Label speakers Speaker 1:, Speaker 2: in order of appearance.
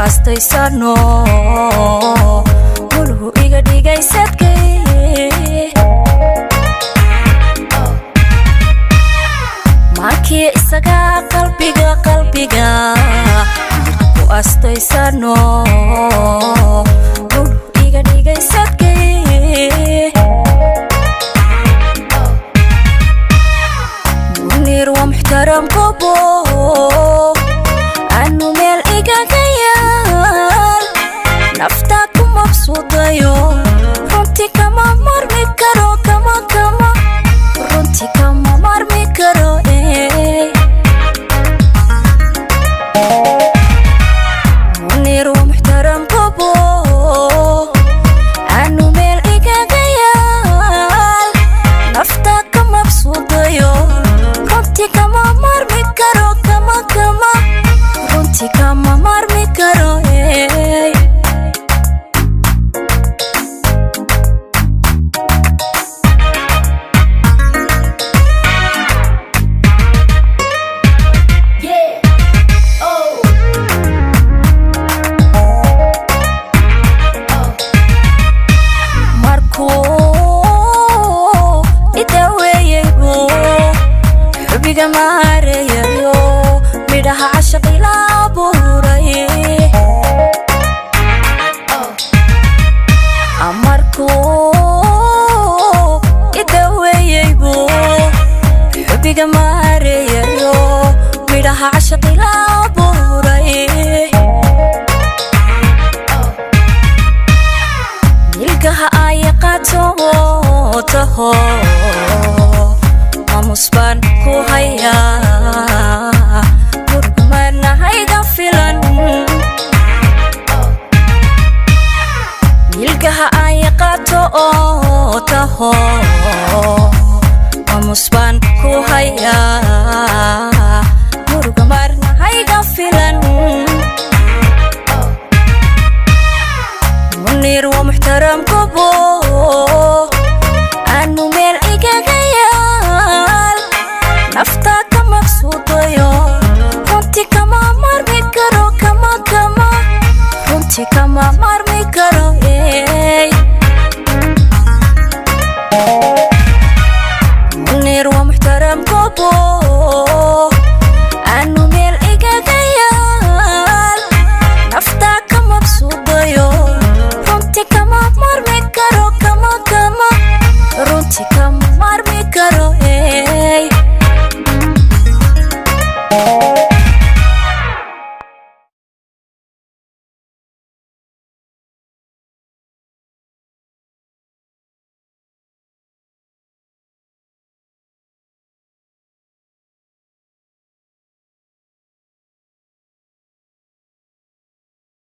Speaker 1: aastaysano mulhu iga dhigaysadkay markii isaga qalbiga ku aastaysano mulhu iga dhigaysadkay munir wa muhtaram kobo anu meel igagayal naftaku mabsuudayo runti kama marmi karo runti kama marmi karo munir wa muhtaram kobo anu meel igagayal naftaku mabsuudayo runti kama marmi karo runti kama marmi karo marko idaweyego xubiga maareeyo midhaha cashaq ilaa buuray amarko idaweyego xubiga maareeyo midhaha cashaq ilaa buuray milkaha ay qaato taho mamusban ku haya murmana hayga filan milkaha ay qaato taho mamusban ku haya murmana hayga filan munir wa muhtaram kobo